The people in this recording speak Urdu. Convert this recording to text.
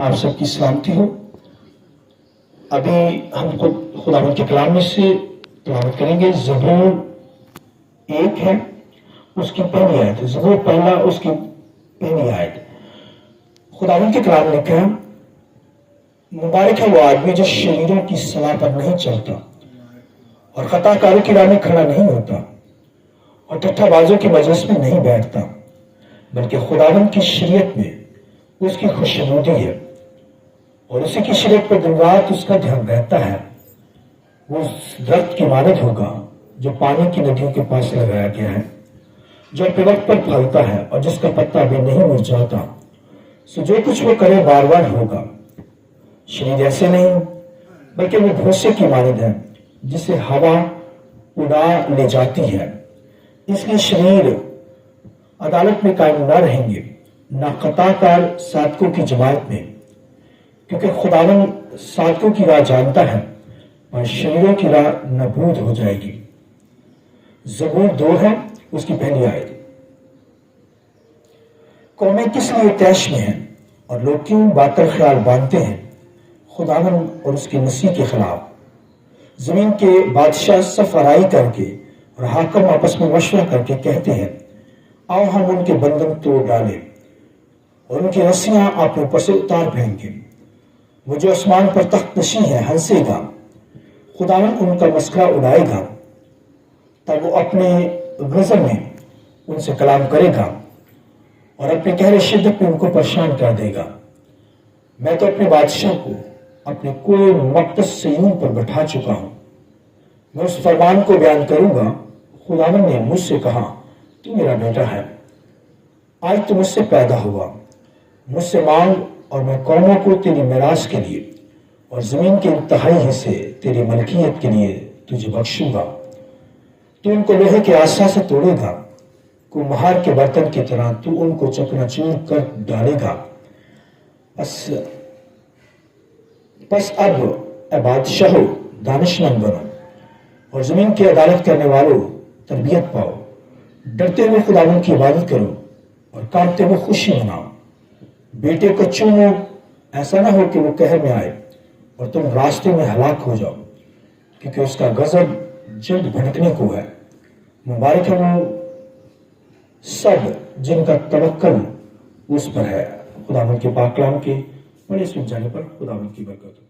آپ سب کی سلامتی ہو۔ ابھی ہم خداوند کے کلام میں سے تلاوت کریں گے۔ زبور 1 ہے، اس کی پہلی آیت ہے۔ زبور پہلا، اس کی پہلی آیت۔ خداوند کے کلام نے کہا، مبارک ہے وہ آدمی جو شریروں کی صلاح پر نہیں چلتا اور خطا کاروں کی راہ میں کھڑا نہیں ہوتا اور ٹٹھا بازوں کی مجلس میں نہیں بیٹھتا، بلکہ خداوند کی شریعت میں اس کی خوشنودی ہے اور اسی کی شریعت پر دن رات اس کا دھیان رہتا ہے۔ وہ درخت کی مانند ہوگا جو پانی کی ندیوں کے پاس لگایا گیا ہے، جو اپنے وقت پر پھلتا ہے اور جس کا پتا بھی نہیں مرجھاتا۔ سو جو کچھ وہ کرے بار بار ہوگا۔ شریر ایسے نہیں، بلکہ وہ بھوسے کی مانند ہے جسے ہوا اڑا لے جاتی ہے۔ اس لیے شریر عدالت میں قائم نہ رہیں گے، نہ خطا کار صادقوں کی جماعت میں، کیونکہ خداوند صادقوں کی راہ جانتا ہے اور شریروں کی راہ نابود ہو جائے گی۔ زبور 2 ہے، اس کی پہلی آیت۔ قومیں کس لیے طیش میں ہیں اور لوگ کیوں باطل خیال باندھتے ہیں خداوند اور اس کے مسیح کے خلاف؟ زمین کے بادشاہ صف آرائی کر کے اور حاکم آپس میں مشورہ کر کے کہتے ہیں، آؤ ہم ان کے بندھن توڑ ڈالیں اور ان کی رسیاں اپنے اوپر سے اتار پھینکیں۔ وہ جو آسمان پر تخت نشین ہے ہنسے گا، خداوند ان کا مسخرہ اڑائے گا۔ تب وہ اپنے غضب میں ان سے کلام کرے گا اور اپنے قہر شدت میں ان کو پریشان کر دے گا۔ میں تو اپنے بادشاہ کو اپنے کوئے مقدس صیون پر بٹھا چکا ہوں، میں اس فرمان کو بیان کروں گا۔ خداوند نے مجھ سے کہا، تو میرا بیٹا ہے، آج تو مجھ سے پیدا ہوا۔ مجھ سے مانگ اور میں قوموں کو تیری میراث کے لیے اور زمین کے انتہائی حصے تیری ملکیت کے لیے تجھے بخشوں گا۔ تو ان کو لوہے کے آسا سے توڑے گا، کمہار کے برتن کی طرح تو ان کو چکنا چور کر ڈالے گا۔ پس اب اے بادشاہو دانش مند بنو اور زمین کی عدالت کرنے والوں تربیت پاؤ۔ ڈرتے ہوئے خداوند کی عبادت کرو اور کانپتے ہوئے خوشی مناؤ۔ بیٹے کو چومو، ایسا نہ ہو کہ وہ قہر میں آئے اور تم راستے میں ہلاک ہو جاؤ، کیونکہ اس کا غضب جلد بھڑکنے کو ہے۔ مبارک ہے وہ سب جن کا توکل اس پر ہے۔ خداوند کے پاک کلام کے بڑے سن جانے پر خداوند کی برکت ہو۔